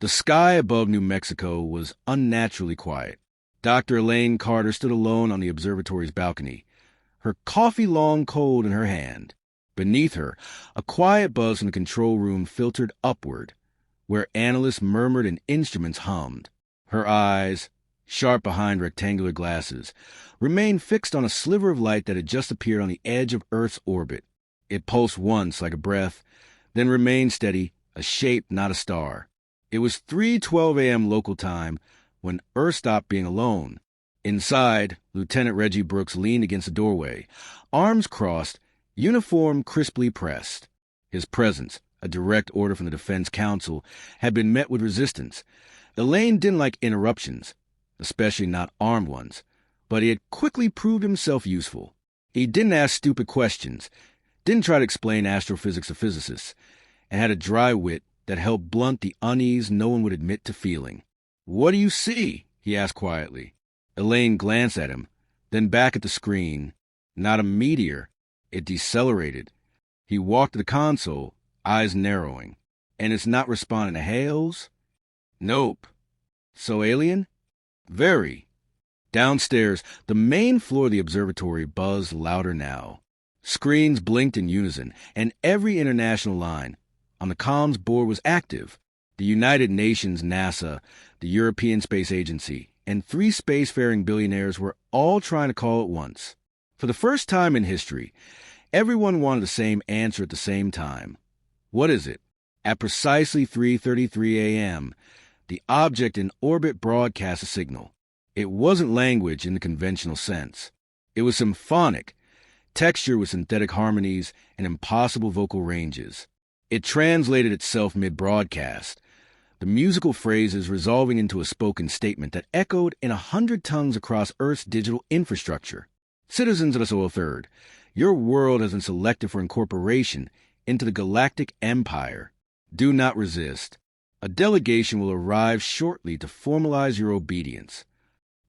The sky above New Mexico was unnaturally quiet. Dr. Elaine Carter stood alone on the observatory's balcony, her coffee long cold in her hand. Beneath her, a quiet buzz from the control room filtered upward, where analysts murmured and instruments hummed. Her eyes, sharp behind rectangular glasses, remained fixed on a sliver of light that had just appeared on the edge of Earth's orbit. It pulsed once like a breath, then remained steady, a shape, not a star. It was 3:12 a.m. local time when Earth stopped being alone. Inside, Lieutenant Reggie Brooks leaned against the doorway, arms crossed, uniform crisply pressed. His presence, a direct order from the Defense Council, had been met with resistance. Elaine didn't like interruptions, especially not armed ones, but he had quickly proved himself useful. He didn't ask stupid questions, didn't try to explain astrophysics to physicists, and had a dry wit that helped blunt the unease no one would admit to feeling. "What do you see?" he asked quietly. Elaine glanced at him, then back at the screen. Not a meteor. It decelerated. He walked to the console, eyes narrowing. "And it's not responding to hails?" "Nope." "So alien?" "Very." Downstairs, the main floor of the observatory buzzed louder now. Screens blinked in unison, and every international line on the comms board was active. The United Nations, NASA, the European Space Agency, and 3 spacefaring billionaires were all trying to call at once. For the first time in history, everyone wanted the same answer at the same time. What is it? At precisely 3:33 a.m., the object in orbit broadcast a signal. It wasn't language in the conventional sense. It was symphonic, texture with synthetic harmonies and impossible vocal ranges. It translated itself mid-broadcast, the musical phrases resolving into a spoken statement that echoed in 100 tongues across Earth's digital infrastructure. "Citizens of the Solar Third, your world has been selected for incorporation into the Galactic Empire. Do not resist. A delegation will arrive shortly to formalize your obedience."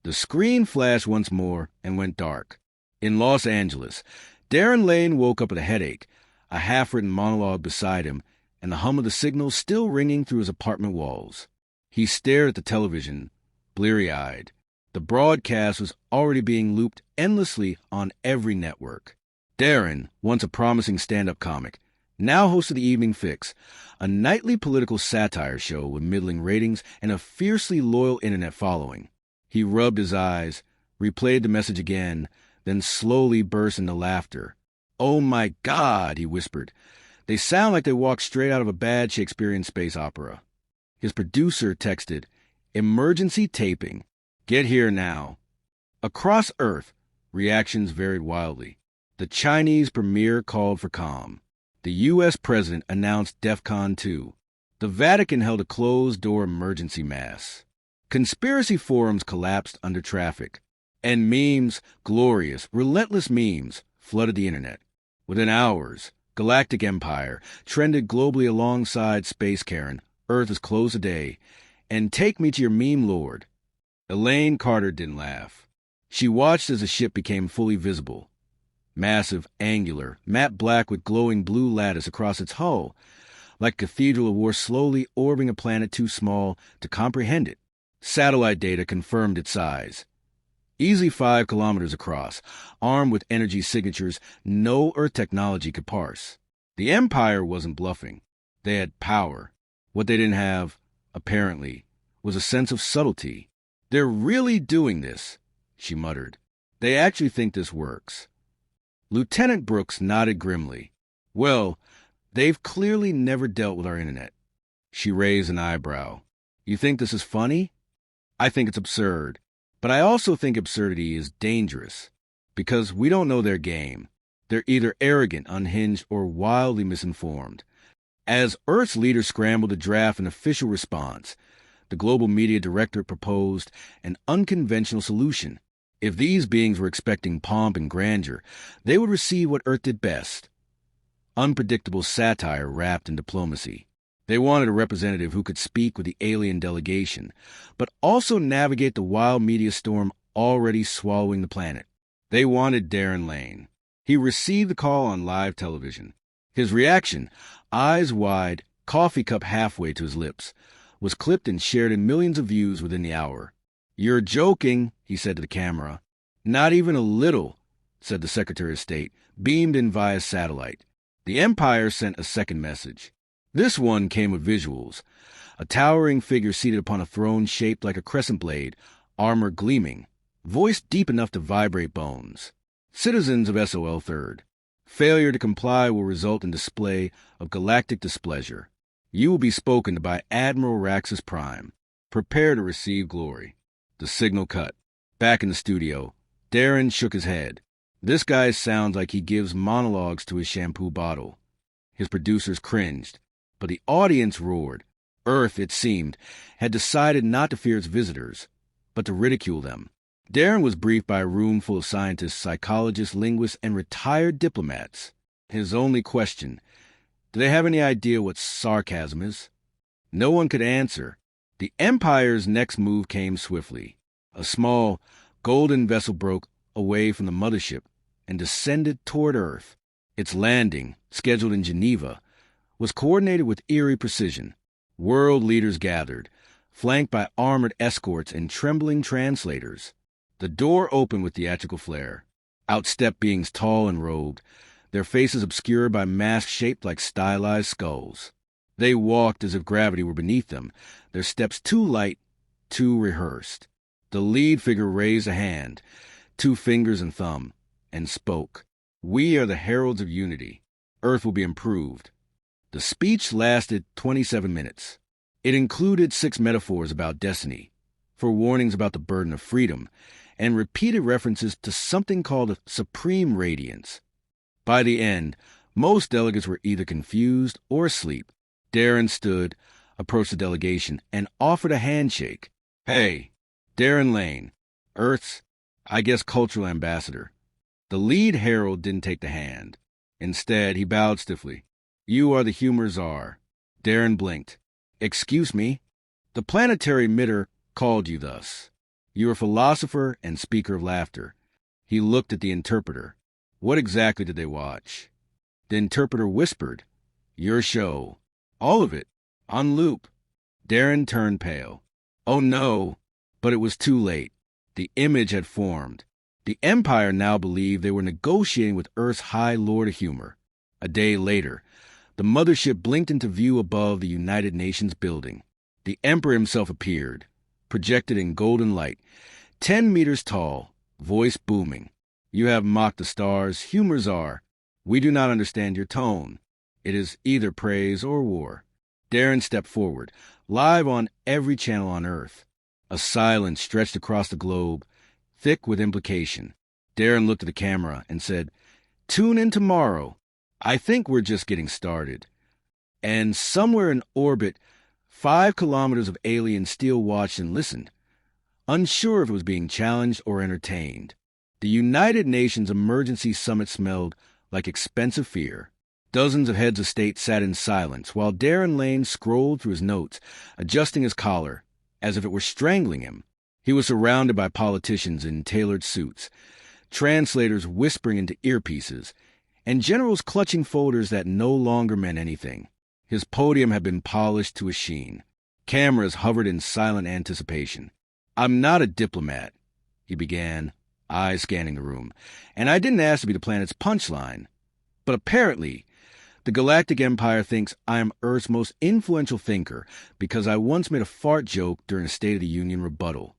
The screen flashed once more and went dark. In Los Angeles, Darren Lane woke up with a headache, a half-written monologue beside him, and the hum of the signal still ringing through his apartment walls. He stared at the television, bleary-eyed. The broadcast was already being looped endlessly on every network. Darren, once a promising stand-up comic, now hosted the Evening Fix, a nightly political satire show with middling ratings and a fiercely loyal internet following. He rubbed his eyes, replayed the message again, then slowly burst into laughter. "Oh my God," he whispered. "They sound like they walked straight out of a bad Shakespearean space opera." His producer texted, "Emergency taping. Get here now." Across Earth, reactions varied wildly. The Chinese premier called for calm. The U.S. president announced DEFCON 2. The Vatican held a closed-door emergency mass. Conspiracy forums collapsed under traffic. And memes, glorious, relentless memes, flooded the internet. Within hours, Galactic Empire trended globally alongside Space Karen, Earth is closed today, and Take Me to Your Meme Lord. Elaine Carter didn't laugh. She watched as the ship became fully visible. Massive, angular, matte black with glowing blue lattice across its hull, like a cathedral of war slowly orbiting a planet too small to comprehend it. Satellite data confirmed its size. Easily 5 kilometers across, armed with energy signatures no Earth technology could parse. The Empire wasn't bluffing. They had power. What they didn't have, apparently, was a sense of subtlety. "They're really doing this," she muttered. "They actually think this works." Lieutenant Brooks nodded grimly. "Well, they've clearly never dealt with our internet." She raised an eyebrow. "You think this is funny?" "I think it's absurd. But I also think absurdity is dangerous, because we don't know their game. They're either arrogant, unhinged, or wildly misinformed. As Earth's leaders scrambled to draft an official response, the global media director proposed an unconventional solution. If these beings were expecting pomp and grandeur, they would receive what Earth did best: unpredictable satire wrapped in diplomacy. They wanted a representative who could speak with the alien delegation, but also navigate the wild media storm already swallowing the planet. They wanted Darren Lane. He received the call on live television. His reaction, eyes wide, coffee cup halfway to his lips, was clipped and shared in millions of views within the hour. "You're joking," he said to the camera. "Not even a little," said the Secretary of State, beamed in via satellite. The Empire sent a second message. This one came with visuals. A towering figure seated upon a throne shaped like a crescent blade, armor gleaming, voice deep enough to vibrate bones. "Citizens of SOL 3rd, failure to comply will result in display of galactic displeasure. You will be spoken to by Admiral Raxus Prime. Prepare to receive glory." The signal cut. Back in the studio, Darren shook his head. This guy sounds like he gives monologues to his shampoo bottle. His producers cringed, but the audience roared. Earth, it seemed, had decided not to fear its visitors, but to ridicule them. Darren was briefed by a room full of scientists, psychologists, linguists, and retired diplomats. His only question: do they have any idea what sarcasm is? No one could answer. The Empire's next move came swiftly. A small, golden vessel broke away from the mothership and descended toward Earth. Its landing, scheduled in Geneva, was coordinated with eerie precision. World leaders gathered, flanked by armored escorts and trembling translators. The door opened with theatrical flair. Out stepped beings tall and robed, their faces obscured by masks shaped like stylized skulls. They walked as if gravity were beneath them, their steps too light, too rehearsed. The lead figure raised a hand, 2 fingers and thumb, and spoke. "We are the heralds of unity. Earth will be improved." The speech lasted 27 minutes. It included 6 metaphors about destiny, forewarnings about the burden of freedom, and repeated references to something called a supreme radiance. By the end, most delegates were either confused or asleep. Darren stood, approached the delegation, and offered a handshake. "Hey, Darren Lane, Earth's, I guess, cultural ambassador." The lead herald didn't take the hand. Instead, he bowed stiffly. "You are the humor czar." Darren blinked. "Excuse me?" "The planetary emitter called you thus. You are philosopher and speaker of laughter." He looked at the interpreter. "What exactly did they watch?" The interpreter whispered, "Your show. All of it. On loop." Darren turned pale. Oh no, but it was too late. The image had formed. The Empire now believed they were negotiating with Earth's High Lord of Humor. A day later, the mothership blinked into view above the United Nations building. The Emperor himself appeared, projected in golden light, 10 meters tall, voice booming. "You have mocked the stars, humor czar. We do not understand your tone. It is either praise or war." Darren stepped forward, live on every channel on Earth. A silence stretched across the globe, thick with implication. Darren looked at the camera and said, "Tune in tomorrow. I think we're just getting started." And somewhere in orbit, 5 kilometers of aliens still watched and listened, unsure if it was being challenged or entertained. The United Nations Emergency Summit smelled like expensive fear. Dozens of heads of state sat in silence while Darren Lane scrolled through his notes, adjusting his collar, as if it were strangling him. He was surrounded by politicians in tailored suits, translators whispering into earpieces, and generals clutching folders that no longer meant anything. His podium had been polished to a sheen. Cameras hovered in silent anticipation. "I'm not a diplomat," he began, eyes scanning the room, "and I didn't ask to be the planet's punchline. But apparently, the Galactic Empire thinks I am Earth's most influential thinker because I once made a fart joke during a State of the Union rebuttal."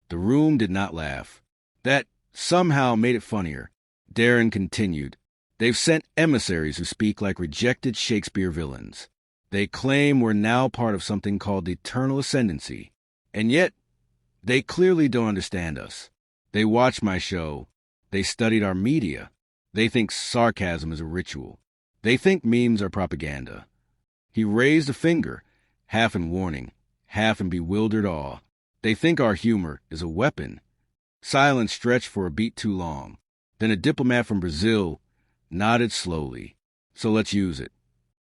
The room did not laugh. That somehow made it funnier. Darren continued, "They've sent emissaries who speak like rejected Shakespeare villains. They claim we're now part of something called the Eternal Ascendancy. And yet, they clearly don't understand us. They watch my show. They studied our media. They think sarcasm is a ritual. They think memes are propaganda." He raised a finger, half in warning, half in bewildered awe. "They think our humor is a weapon." Silence stretched for a beat too long. Then a diplomat from Brazil nodded slowly. "So let's use it."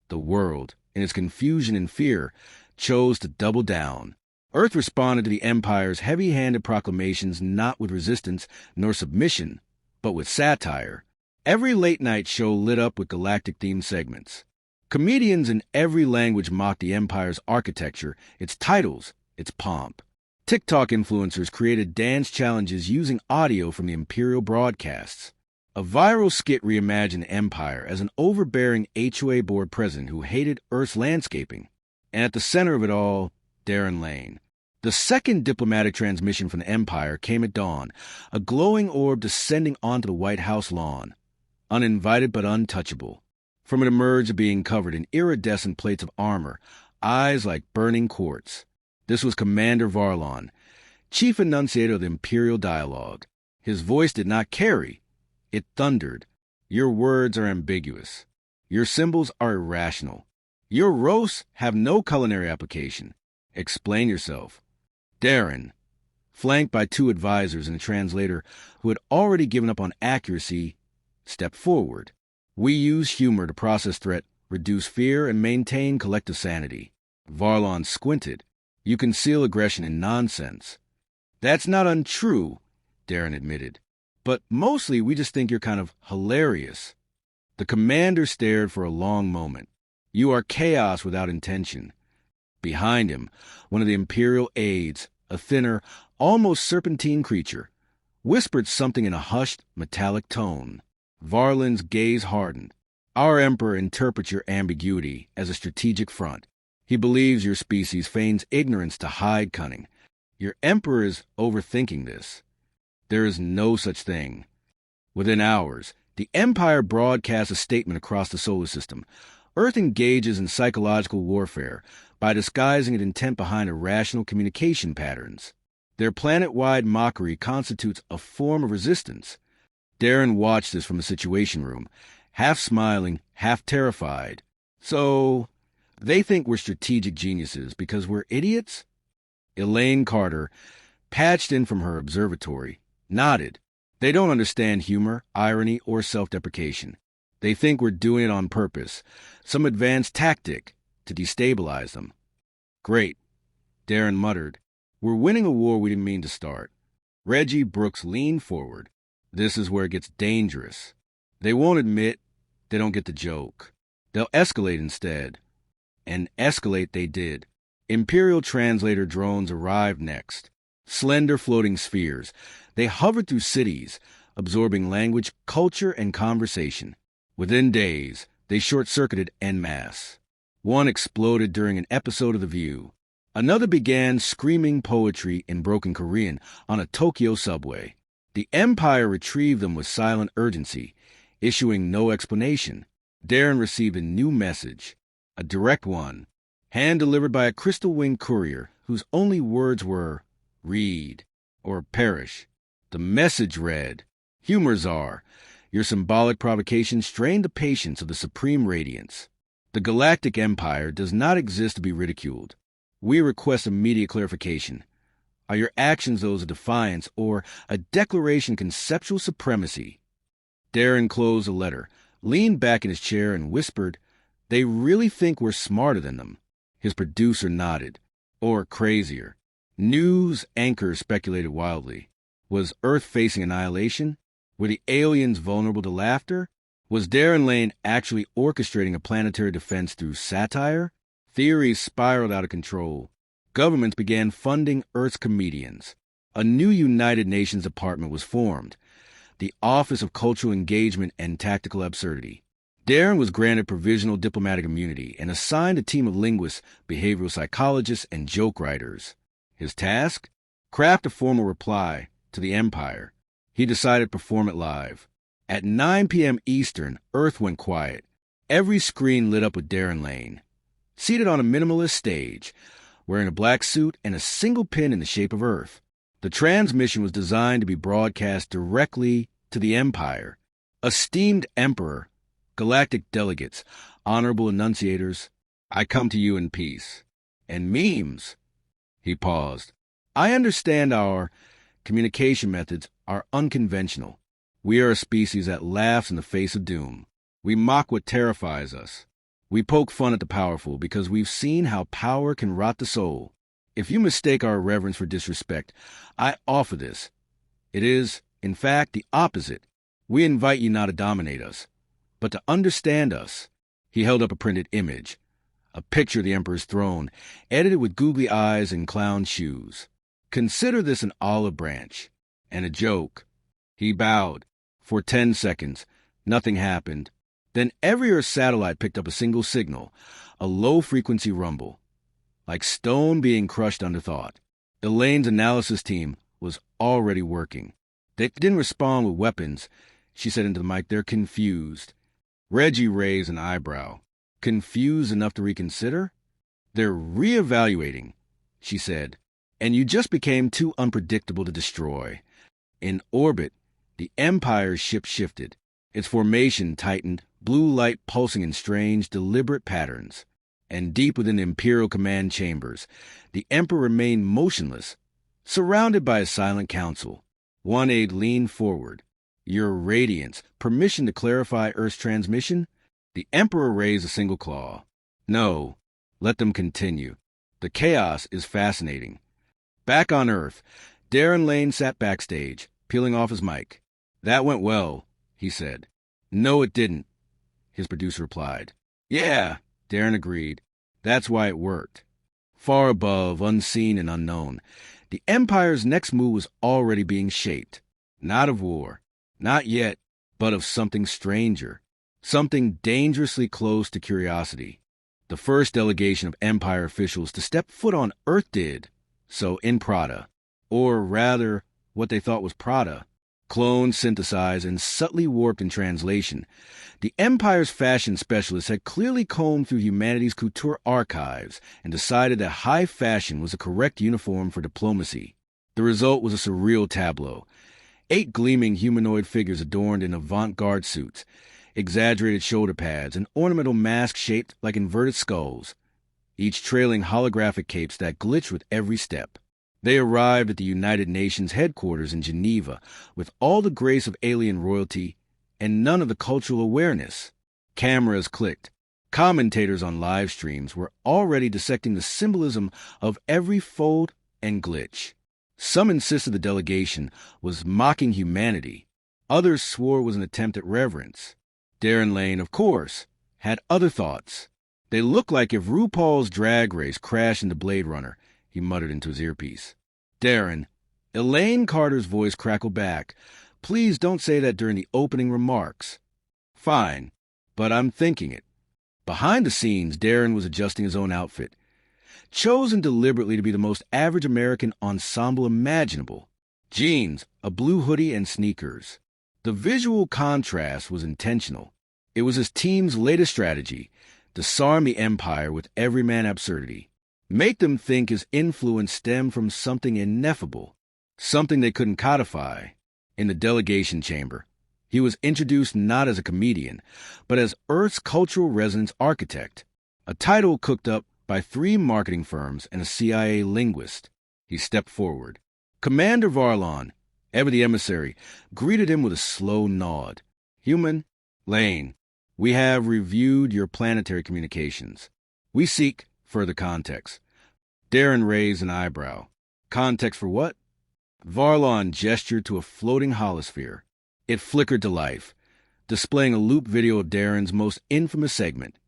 The world, in its confusion and fear, chose to double down. Earth responded to the Empire's heavy-handed proclamations not with resistance nor submission, but with satire. Every late-night show lit up with galactic-themed segments. Comedians in every language mock the Empire's architecture, its titles, its pomp. TikTok influencers created dance challenges using audio from the Imperial broadcasts. A viral skit reimagined the Empire as an overbearing HOA board president who hated Earth's landscaping. And at the center of it all, Darren Lane. The second diplomatic transmission from the Empire came at dawn, a glowing orb descending onto the White House lawn. Uninvited but untouchable. From it emerged a being covered in iridescent plates of armor, eyes like burning quartz. This was Commander Varlon, chief enunciator of the Imperial dialogue. His voice did not carry. It thundered. Your words are ambiguous. Your symbols are irrational. Your roasts have no culinary application. Explain yourself. Darren, flanked by two advisors and a translator who had already given up on accuracy, stepped forward. We use humor to process threat, reduce fear, and maintain collective sanity. Varlon squinted. You conceal aggression in nonsense. That's not untrue, Darren admitted. But mostly we just think you're kind of hilarious. The commander stared for a long moment. You are chaos without intention. Behind him, one of the Imperial aides, a thinner, almost serpentine creature, whispered something in a hushed, metallic tone. Varlin's gaze hardened. Our Emperor interprets your ambiguity as a strategic front. He believes your species feigns ignorance to hide cunning. Your Emperor is overthinking this. There is no such thing. Within hours, the Empire broadcasts a statement across the solar system. Earth engages in psychological warfare by disguising its intent behind irrational communication patterns. Their planet-wide mockery constitutes a form of resistance. Darren watched this from the Situation Room, half smiling, half terrified. So, they think we're strategic geniuses because we're idiots? Elaine Carter, patched in from her observatory, nodded. They don't understand humor, irony, or self-deprecation. They think we're doing it on purpose, some advanced tactic to destabilize them. Great, Darren muttered. We're winning a war we didn't mean to start. Reggie Brooks leaned forward. This is where it gets dangerous. They won't admit they don't get the joke. They'll escalate instead. And escalate they did. Imperial translator drones arrived next. Slender floating spheres. They hovered through cities, absorbing language, culture, and conversation. Within days, they short-circuited en masse. One exploded during an episode of The View. Another began screaming poetry in broken Korean on a Tokyo subway. The Empire retrieved them with silent urgency, issuing no explanation. Darren received a new message, a direct one, hand-delivered by a crystal-winged courier whose only words were, read, or perish. The message read, Humor Czar, your symbolic provocation strained the patience of the Supreme Radiance. The Galactic Empire does not exist to be ridiculed. We request immediate clarification. Are your actions those of defiance or a declaration of conceptual supremacy? Darren closed the letter, leaned back in his chair, and whispered, They really think we're smarter than them. His producer nodded. Or crazier. News anchors speculated wildly. Was Earth facing annihilation? Were the aliens vulnerable to laughter? Was Darren Lane actually orchestrating a planetary defense through satire? Theories spiraled out of control. Governments began funding Earth's comedians. A new United Nations department was formed, the Office of Cultural Engagement and Tactical Absurdity. Darren was granted provisional diplomatic immunity and assigned a team of linguists, behavioral psychologists, and joke writers. His task? Craft a formal reply to the Empire. He decided to perform it live. At 9 p.m. Eastern, Earth went quiet. Every screen lit up with Darren Lane. Seated on a minimalist stage, wearing a black suit and a single pin in the shape of Earth. The transmission was designed to be broadcast directly to the Empire. Esteemed Emperor, galactic delegates, honorable enunciators, I come to you in peace. And memes. He paused. I understand our communication methods are unconventional. We are a species that laughs in the face of doom. We mock what terrifies us. We poke fun at the powerful because we've seen how power can rot the soul. If you mistake our reverence for disrespect, I offer this. It is, in fact, the opposite. We invite you not to dominate us, but to understand us. He held up a printed image, a picture of the Emperor's throne, edited with googly eyes and clown shoes. Consider this an olive branch and a joke. He bowed. For 10 seconds, nothing happened. Then every Earth satellite picked up a single signal, a low-frequency rumble, like stone being crushed under thought. Elaine's analysis team was already working. They didn't respond with weapons. She said into the mic, "They're confused." Reggie raised an eyebrow. "Confused enough to reconsider?" "They're reevaluating," she said. "And you just became too unpredictable to destroy." In orbit, the Empire's ship shifted. Its formation tightened, blue light pulsing in strange, deliberate patterns. And deep within the Imperial command chambers, the Emperor remained motionless, surrounded by a silent council. One aide leaned forward. "Your Radiance, permission to clarify Earth's transmission?" The Emperor raised a single claw. "No, let them continue. The chaos is fascinating." Back on Earth, Darren Lane sat backstage, peeling off his mic. "That went well," he said. "No, it didn't," his producer replied. "Yeah," Darren agreed. "That's why it worked." Far above, unseen and unknown, the Empire's next move was already being shaped. Not of war, not yet, but of something stranger. Something dangerously close to curiosity. The first delegation of Empire officials to step foot on Earth did so in Prada, or rather, what they thought was Prada. Cloned, synthesized, and subtly warped in translation, the Empire's fashion specialists had clearly combed through humanity's couture archives and decided that high fashion was the correct uniform for diplomacy. The result was a surreal tableau. 8 gleaming humanoid figures adorned in avant-garde suits, exaggerated shoulder pads, and ornamental masks shaped like inverted skulls, each trailing holographic capes that glitched with every step. They arrived at the United Nations headquarters in Geneva with all the grace of alien royalty and none of the cultural awareness. Cameras clicked. Commentators on live streams were already dissecting the symbolism of every fold and glitch. Some insisted the delegation was mocking humanity. Others swore it was an attempt at reverence. Darren Lane, of course, had other thoughts. "They look like if RuPaul's Drag Race crashed into Blade Runner," he muttered into his earpiece. "Darren," Elaine Carter's voice crackled back, "please don't say that during the opening remarks." "Fine, but I'm thinking it." Behind the scenes, Darren was adjusting his own outfit, chosen deliberately to be the most average American ensemble imaginable. Jeans, a blue hoodie, and sneakers. The visual contrast was intentional. It was his team's latest strategy: disarm the Empire with everyman absurdity. Make them think his influence stemmed from something ineffable, something they couldn't codify. In the delegation chamber, he was introduced not as a comedian, but as Earth's cultural resonance architect, a title cooked up by 3 marketing firms and a CIA linguist. He stepped forward. Commander Varlon, ever the emissary, greeted him with a slow nod. "Human, Lane, we have reviewed your planetary communications. We seek further context." Darren raised an eyebrow. "Context for what?" Varlon gestured to a floating holosphere. It flickered to life, displaying a loop video of Darren's most infamous segment,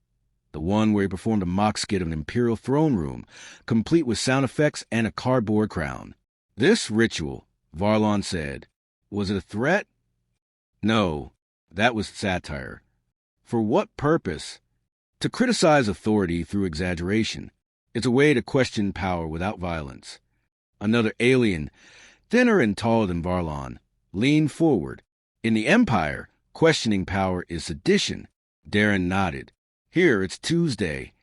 the one where he performed a mock skit of an Imperial throne room, complete with sound effects and a cardboard crown. "This ritual," Varlon said, "was it a threat?" "No, that was satire." "For what purpose?" "To criticize authority through exaggeration. It's a way to question power without violence." Another alien, thinner and taller than Varlon, leaned forward. "In the Empire, questioning power is sedition." Darren nodded. "Here, it's Tuesday."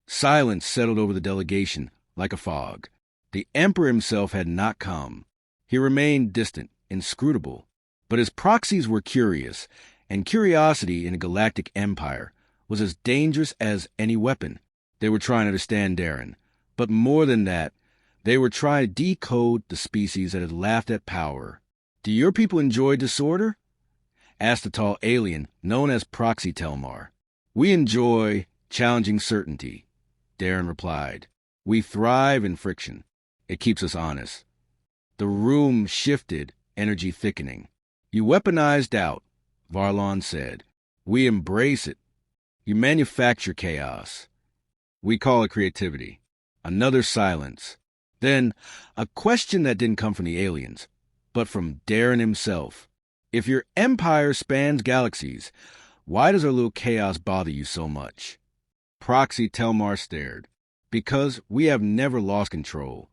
Silence settled over the delegation like a fog. The Emperor himself had not come. He remained distant, inscrutable. But his proxies were curious, and curiosity in a galactic empire was as dangerous as any weapon. They were trying to understand Darren, but more than that, they were trying to decode the species that had laughed at power. "Do your people enjoy disorder?" asked the tall alien known as Proxy Telmar. "We enjoy challenging certainty," Darren replied. "We thrive in friction. It keeps us honest." The room shifted, energy thickening. "You weaponize doubt," Varlon said. "We embrace it." You manufacture chaos. We call it creativity. Another silence. Then, a question that didn't come from the aliens, but from Darren himself. If your empire spans galaxies, why does our little chaos bother you so much? Proxy Telmar stared. Because we have never lost control.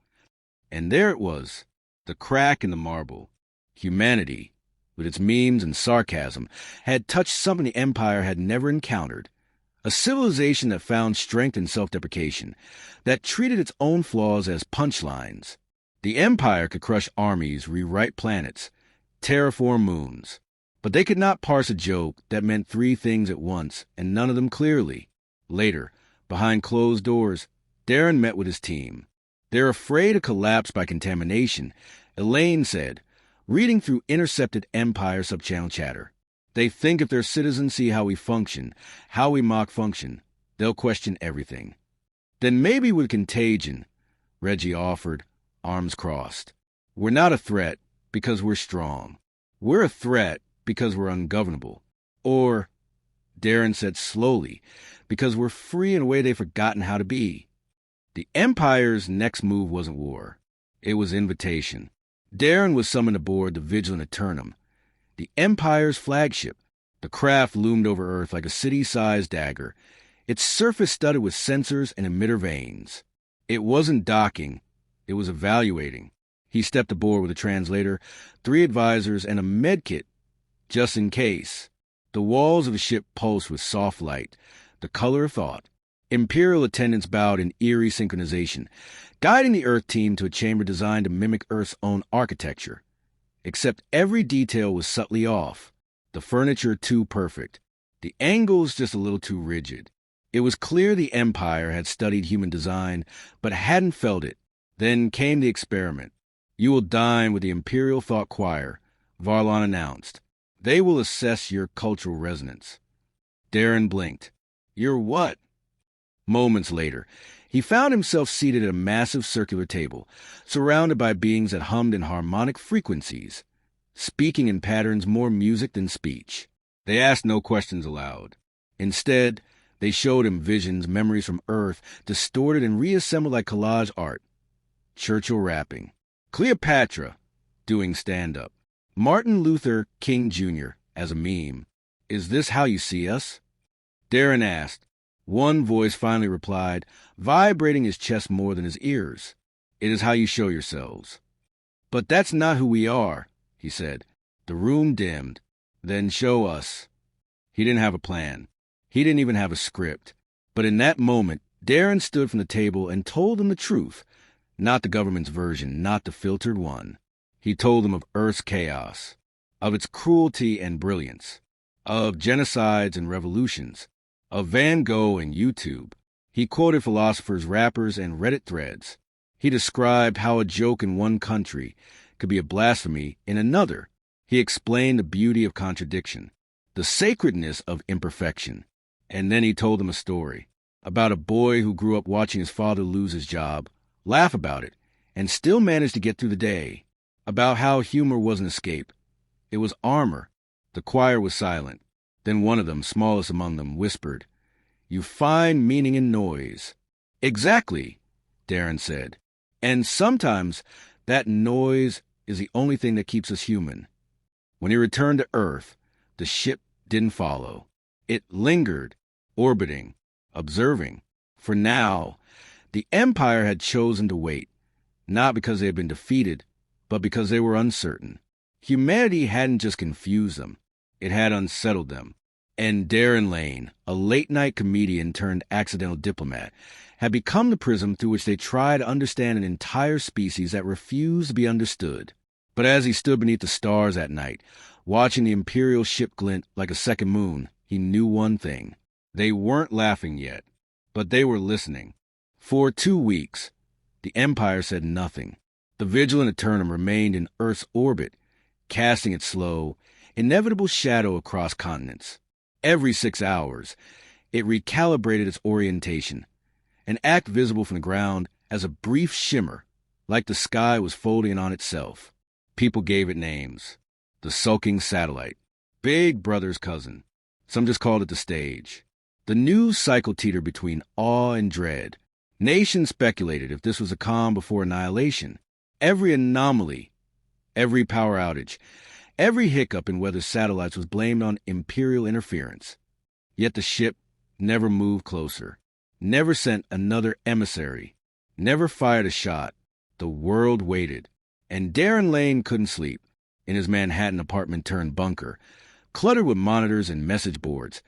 And there it was, the crack in the marble. Humanity, with its memes and sarcasm, had touched something the Empire had never encountered. A civilization that found strength in self-deprecation, that treated its own flaws as punchlines. The Empire could crush armies, rewrite planets, terraform moons. But they could not parse a joke that meant three things at once, and none of them clearly. Later, behind closed doors, Darren met with his team. They're afraid of collapse by contamination, Elaine said, reading through intercepted Empire subchannel chatter. They think if their citizens see how we function, how we mock function, they'll question everything. Then maybe with contagion, Reggie offered, arms crossed. We're not a threat because we're strong. We're a threat because we're ungovernable. Or, Darren said slowly, because we're free in a way they've forgotten how to be. The Empire's next move wasn't war. It was invitation. Darren was summoned aboard the Vigilant Eternum, the Empire's flagship. The craft loomed over Earth like a city-sized dagger, its surface studded with sensors and emitter vanes. It wasn't docking, it was evaluating. He stepped aboard with a translator, 3 advisors, and a medkit, just in case. The walls of the ship pulsed with soft light, the color of thought. Imperial attendants bowed in eerie synchronization, guiding the Earth team to a chamber designed to mimic Earth's own architecture. Except every detail was subtly off. The furniture too perfect. The angles just a little too rigid. It was clear the Empire had studied human design, but hadn't felt it. Then came the experiment. You will dine with the Imperial Thought Choir, Varlon announced. They will assess your cultural resonance. Darren blinked. Your what? Moments later, he found himself seated at a massive circular table, surrounded by beings that hummed in harmonic frequencies, speaking in patterns more music than speech. They asked no questions aloud. Instead, they showed him visions, memories from Earth, distorted and reassembled like collage art. Churchill rapping. Cleopatra doing stand-up. Martin Luther King Jr. as a meme. Is this how you see us? Darren asked. One voice finally replied, vibrating his chest more than his ears. It is how you show yourselves. But that's not who we are, he said. The room dimmed. Then show us. He didn't have a plan. He didn't even have a script. But in that moment, Darren stood from the table and told them the truth. Not the government's version, not the filtered one. He told them of Earth's chaos, of its cruelty and brilliance, of genocides and revolutions, of Van Gogh and YouTube. He quoted philosophers, rappers, and Reddit threads. He described how a joke in one country could be a blasphemy in another. He explained the beauty of contradiction, the sacredness of imperfection. And then he told them a story about a boy who grew up watching his father lose his job, laugh about it, and still managed to get through the day. About how humor wasn't escape. It was armor. The choir was silent. Then one of them, smallest among them, whispered, You find meaning in noise. Exactly, Darren said. And sometimes that noise is the only thing that keeps us human. When he returned to Earth, the ship didn't follow. It lingered, orbiting, observing. For now, the Empire had chosen to wait, not because they had been defeated, but because they were uncertain. Humanity hadn't just confused them, it had unsettled them. And Darren Lane, a late-night comedian turned accidental diplomat, had become the prism through which they tried to understand an entire species that refused to be understood. But as he stood beneath the stars at night, watching the Imperial ship glint like a second moon, he knew one thing. They weren't laughing yet, but they were listening. For 2 weeks, the Empire said nothing. The Vigilant Eternum remained in Earth's orbit, casting its slow, inevitable shadow across continents. Every 6 hours, it recalibrated its orientation, an act visible from the ground as a brief shimmer, like the sky was folding on itself. People gave it names. The sulking satellite, Big Brother's cousin. Some just called it the stage. The news cycle teetered between awe and dread. Nations speculated if this was a calm before annihilation. Every anomaly, every power outage, every hiccup in weather satellites was blamed on Imperial interference. Yet the ship never moved closer, never sent another emissary, never fired a shot. The world waited. And Darren Lane couldn't sleep in his Manhattan apartment turned bunker, cluttered with monitors and message boards.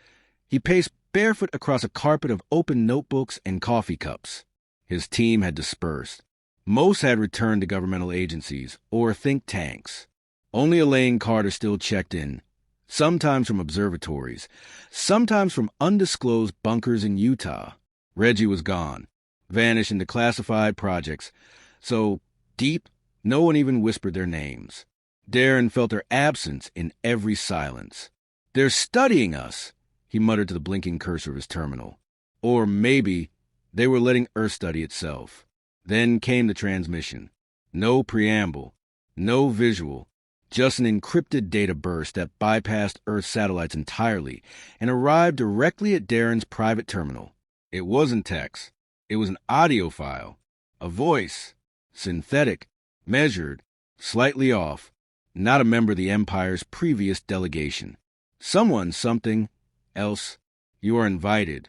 He paced barefoot across a carpet of open notebooks and coffee cups. His team had dispersed. Most had returned to governmental agencies or think tanks. Only Elaine Carter still checked in, sometimes from observatories, sometimes from undisclosed bunkers in Utah. Reggie was gone, vanished into classified projects, so deep no one even whispered their names. Darren felt their absence in every silence. "They're studying us," he muttered to the blinking cursor of his terminal. Or maybe they were letting Earth study itself. Then came the transmission. No preamble, no visual, just an encrypted data burst that bypassed Earth satellites entirely and arrived directly at Darren's private terminal. It wasn't text. It was an audio file, a voice, synthetic, measured, slightly off, not a member of the Empire's previous delegation. Someone, something else. "You are invited."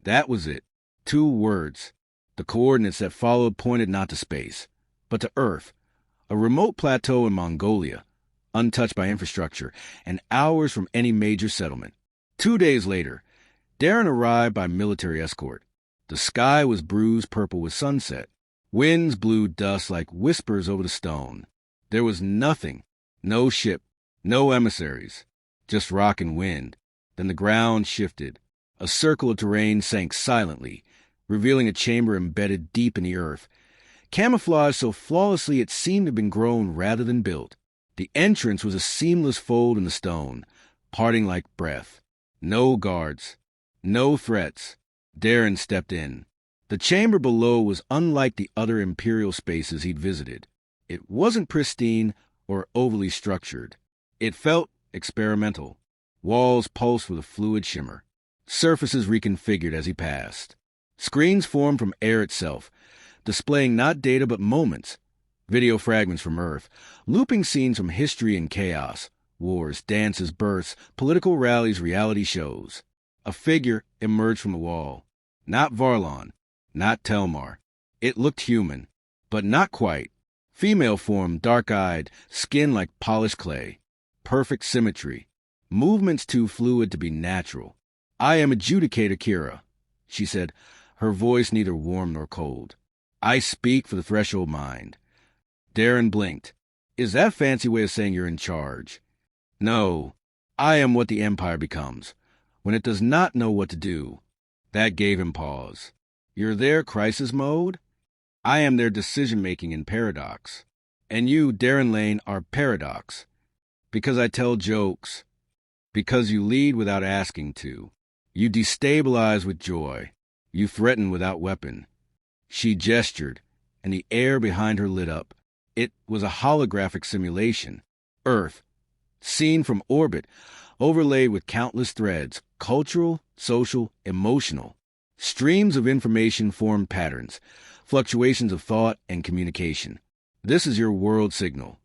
That was it. 2 words. The coordinates that followed pointed not to space, but to Earth, a remote plateau in Mongolia, untouched by infrastructure, and hours from any major settlement. 2 days later, Darren arrived by military escort. The sky was bruised purple with sunset. Winds blew dust like whispers over the stone. There was nothing, no ship, no emissaries, just rock and wind. Then the ground shifted. A circle of terrain sank silently, revealing a chamber embedded deep in the earth, camouflaged so flawlessly it seemed to have been grown rather than built. The entrance was a seamless fold in the stone, parting like breath. No guards, no threats. Darren stepped in. The chamber below was unlike the other Imperial spaces he'd visited. It wasn't pristine or overly structured. It felt experimental. Walls pulsed with a fluid shimmer. Surfaces reconfigured as he passed. Screens formed from air itself, displaying not data but moments. Video fragments from Earth, looping scenes from history and chaos, wars, dances, births, political rallies, reality shows. A figure emerged from the wall. Not Varlon, not Telmar. It looked human, but not quite. Female form, dark-eyed, skin like polished clay. Perfect symmetry. Movements too fluid to be natural. "I am Adjudicator Kira," she said, her voice neither warm nor cold. "I speak for the Threshold Mind." Darren blinked. "Is that a fancy way of saying you're in charge?" "No. I am what the Empire becomes, when it does not know what to do." That gave him pause. "You're their crisis mode?" "I am their decision-making in paradox. And you, Darren Lane, are paradox. Because I tell jokes. Because you lead without asking to. You destabilize with joy. You threaten without weapon." She gestured, and the air behind her lit up. It was a holographic simulation. Earth, seen from orbit, overlaid with countless threads, cultural, social, emotional. Streams of information formed patterns, fluctuations of thought and communication. "This is your world signal,"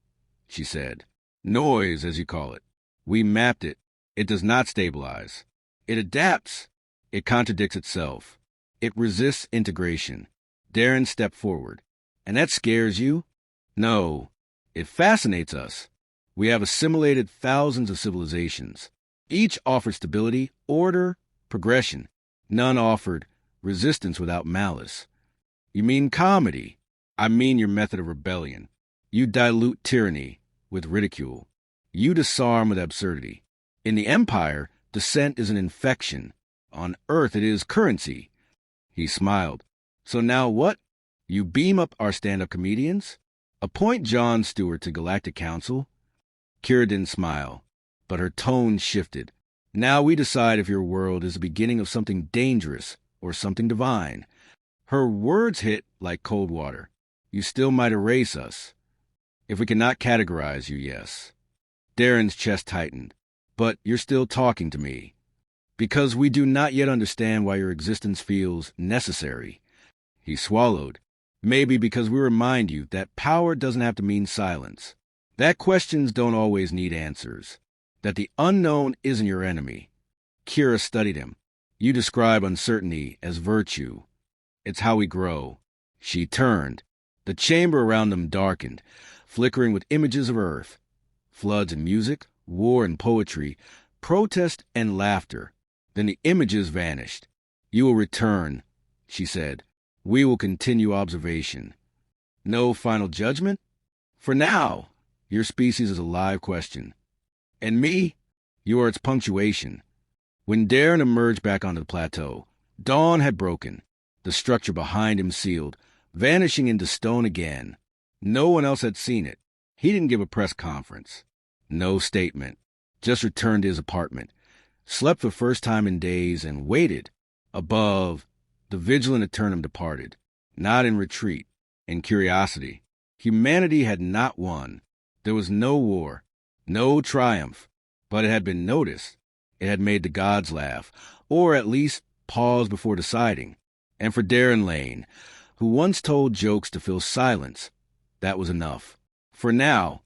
she said. "Noise, as you call it. We mapped it. It does not stabilize. It adapts. It contradicts itself. It resists integration." Darren stepped forward. "And that scares you?" "No. It fascinates us. We have assimilated thousands of civilizations. Each offered stability, order, progression. None offered resistance without malice." "You mean comedy?" "I mean your method of rebellion. You dilute tyranny with ridicule. You disarm with absurdity. In the Empire, dissent is an infection. On Earth, it is currency." He smiled. "So now what? You beam up our stand-up comedians? Appoint Jon Stewart to Galactic Council?" Kira didn't smile, but her tone shifted. "Now we decide if your world is the beginning of something dangerous or something divine." Her words hit like cold water. "You still might erase us. If we cannot categorize you, yes." Darren's chest tightened. "But you're still talking to me." Because we do not yet understand why your existence feels necessary. He swallowed. Maybe because we remind you that power doesn't have to mean silence. That questions don't always need answers. That the unknown isn't your enemy. Kira studied him. You describe uncertainty as virtue. It's how we grow. She turned. The chamber around them darkened, flickering with images of Earth. Floods and music, war and poetry, protest and laughter. Then the images vanished. You will return, she said. We will continue observation. No final judgment? For now, your species is a live question. And me? You are its punctuation. When Darren emerged back onto the plateau, dawn had broken, the structure behind him sealed, vanishing into stone again. No one else had seen it. He didn't give a press conference. No statement. Just returned to his apartment, slept for the first time in days, and waited. Above, the vigilant Eternum departed, not in retreat, in curiosity. Humanity had not won. There was no war, no triumph, but it had been noticed. It had made the gods laugh, or at least pause before deciding. And for Darren Lane, who once told jokes to fill silence, that was enough. For now,